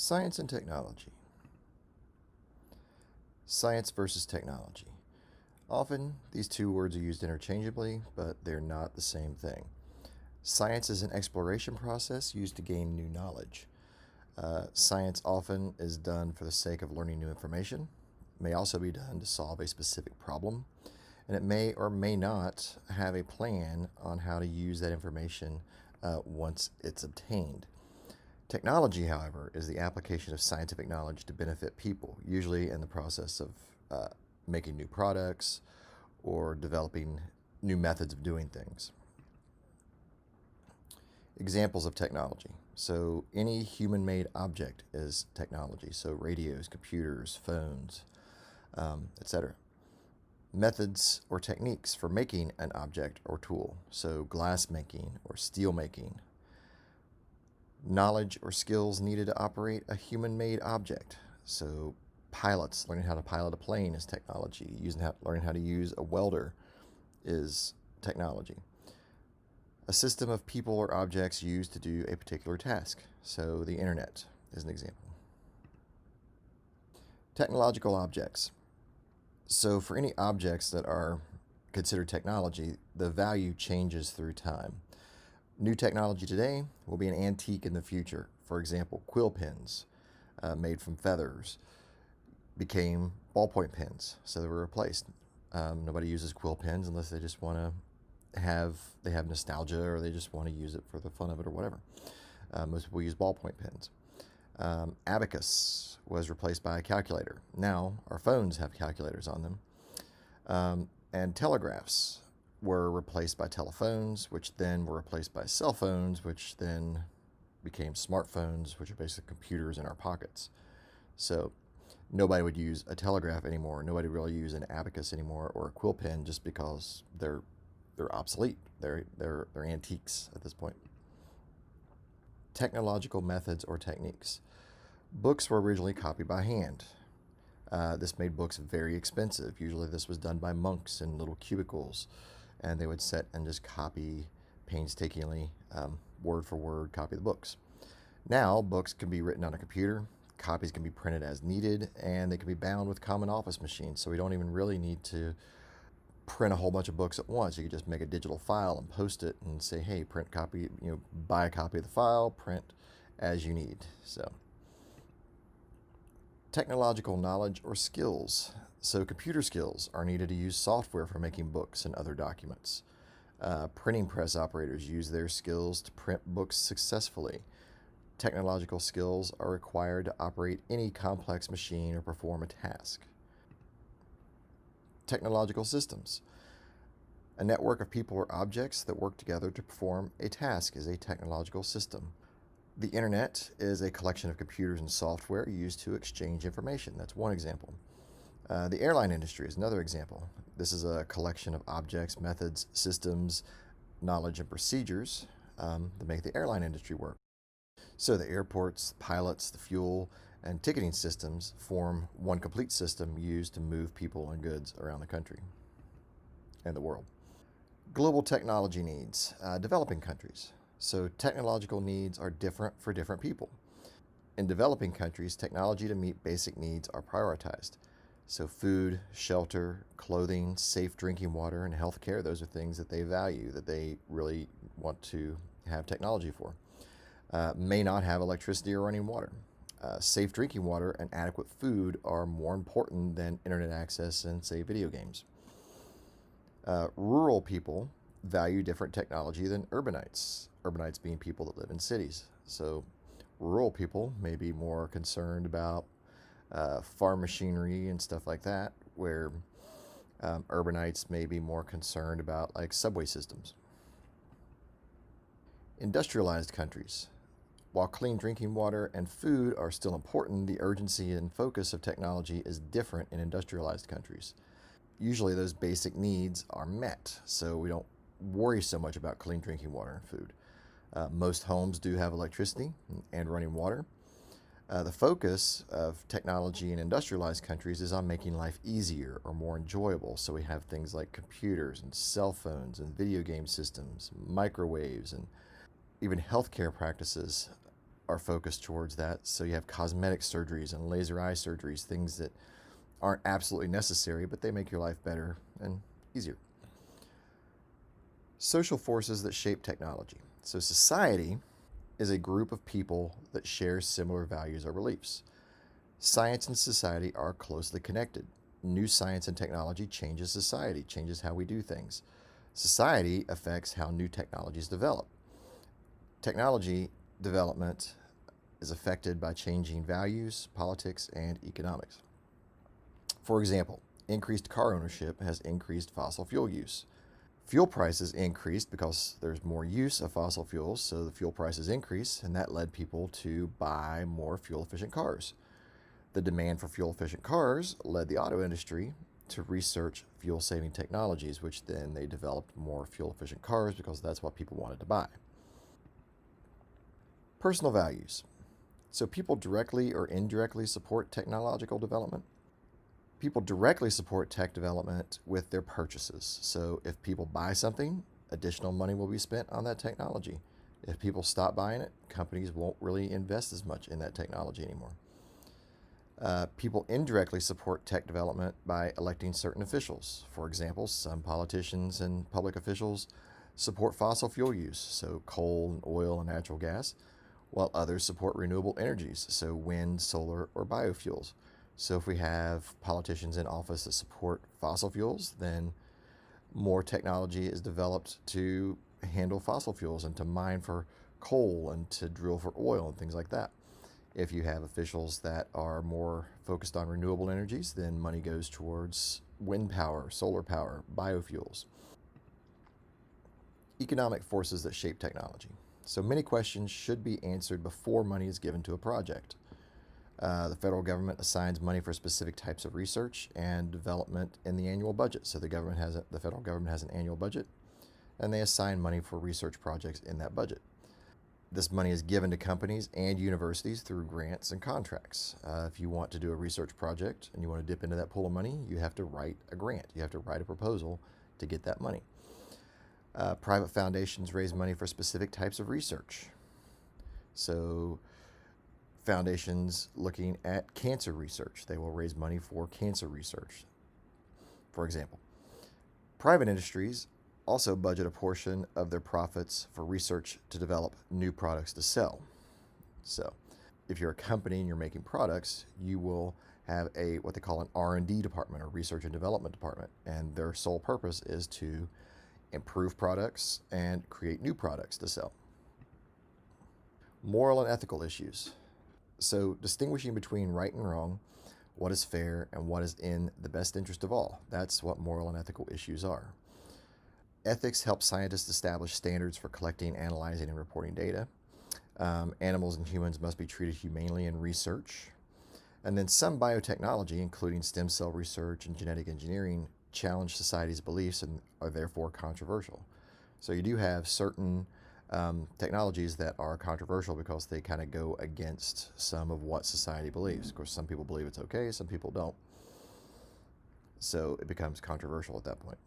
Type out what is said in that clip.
Science and technology. Science versus technology. Often, these two words are used interchangeably, but they're not the same thing. Science is an exploration process used to gain new knowledge. Science often is done for the sake of learning new information, may also be done to solve a specific problem, and it may or may not have a plan on how to use that information once it's obtained. Technology, however, is the application of scientific knowledge to benefit people, usually in the process of making new products or developing new methods of doing things. Examples of technology. So, any human made object is technology. So, radios, computers, phones, etc. Methods or techniques for making an object or tool. So, glass making or steel making. Knowledge or skills needed to operate a human made object. So, pilots learning how to pilot a plane is technology. Learning how to use a welder is technology. A system of people or objects used to do a particular task. So, the internet is an example. Technological objects. So, for any objects that are considered technology, the value changes through time. New technology today will be an antique in the future. For example, quill pens made from feathers became ballpoint pens, so they were replaced. Nobody uses quill pens unless they just want to have nostalgia or they just want to use it for the fun of it or whatever. Most people use ballpoint pens. Abacus was replaced by a calculator. Now our phones have calculators on them. And telegraphs were replaced by telephones, which then were replaced by cell phones, which then became smartphones, which are basically computers in our pockets. So nobody would use a telegraph anymore. Nobody really use an abacus anymore or a quill pen just because they're obsolete. They're antiques at this point. Technological methods or techniques. Books were originally copied by hand. This made books very expensive. Usually this was done by monks in little cubicles, and they would sit and just copy painstakingly, word for word, copy the books. Now, books can be written on a computer, copies can be printed as needed, and they can be bound with common office machines, so we don't even really need to print a whole bunch of books at once. You can just make a digital file and post it and say, hey, print copy, buy a copy of the file, print as you need. So, technological knowledge or skills. So, computer skills are needed to use software for making books and other documents. Printing press operators use their skills to print books successfully. Technological skills are required to operate any complex machine or perform a task. Technological systems. A network of people or objects that work together to perform a task is a technological system. The internet is a collection of computers and software used to exchange information. That's one example. The airline industry is another example. This is a collection of objects, methods, systems, knowledge, and procedures that make the airline industry work. So the airports, pilots, the fuel, and ticketing systems form one complete system used to move people and goods around the country and the world. Global technology needs, developing countries. So technological needs are different for different people. In developing countries, technology to meet basic needs are prioritized. So food, shelter, clothing, safe drinking water, and healthcare, those are things that they value, that they really want to have technology for. May not have electricity or running water. Safe drinking water and adequate food are more important than internet access and, say, video games. Rural people value different technology than urbanites, urbanites being people that live in cities. So rural people may be more concerned about farm machinery and stuff like that, where urbanites may be more concerned about like subway systems. Industrialized countries. While clean drinking water and food are still important, the urgency and focus of technology is different in industrialized countries. Usually those basic needs are met, so we don't worry so much about clean drinking water and food. Most homes do have electricity and running water. The focus of technology in industrialized countries is on making life easier or more enjoyable. So we have things like computers and cell phones and video game systems, microwaves, and even healthcare practices are focused towards that. So you have cosmetic surgeries and laser eye surgeries, things that aren't absolutely necessary, but they make your life better and easier. Social forces that shape technology. So society is a group of people that share similar values or beliefs. Science and society are closely connected. New science and technology changes society, changes how we do things. Society affects how new technologies develop. Technology development is affected by changing values, politics, and economics. For example, increased car ownership has increased fossil fuel use. Fuel prices increased because there's more use of fossil fuels, so the fuel prices increase, and that led people to buy more fuel-efficient cars. The demand for fuel-efficient cars led the auto industry to research fuel-saving technologies, which then they developed more fuel-efficient cars because that's what people wanted to buy. Personal values. So people directly or indirectly support technological development. People directly support tech development with their purchases. So if people buy something, additional money will be spent on that technology. If people stop buying it, companies won't really invest as much in that technology anymore. People indirectly support tech development by electing certain officials. For example, some politicians and public officials support fossil fuel use, so coal, and oil, and natural gas, while others support renewable energies, so wind, solar, or biofuels. So if we have politicians in office that support fossil fuels, then more technology is developed to handle fossil fuels and to mine for coal and to drill for oil and things like that. If you have officials that are more focused on renewable energies, then money goes towards wind power, solar power, biofuels. Economic forces that shape technology. So many questions should be answered before money is given to a project. The federal government assigns money for specific types of research and development in the annual budget. So the federal government has an annual budget, and they assign money for research projects in that budget. This money is given to companies and universities through grants and contracts. If you want to do a research project and you want to dip into that pool of money, you have to write a grant. You have to write a proposal to get that money. Private foundations raise money for specific types of research. So foundations looking at cancer research, they will raise money for cancer research, for example. Private industries also budget a portion of their profits for research to develop new products to sell. So if you're a company and you're making products, you will have what they call an R&D department, or research and development department, and their sole purpose is to improve products and create new products to sell. Moral and ethical issues. So distinguishing between right and wrong, what is fair, and what is in the best interest of all. That's what moral and ethical issues are. Ethics help scientists establish standards for collecting, analyzing, and reporting data. Animals and humans must be treated humanely in research. And then some biotechnology, including stem cell research and genetic engineering, challenge society's beliefs and are therefore controversial. So you do have certain technologies that are controversial because they kind of go against some of what society believes. Of course, some people believe it's okay, some people don't. So it becomes controversial at that point.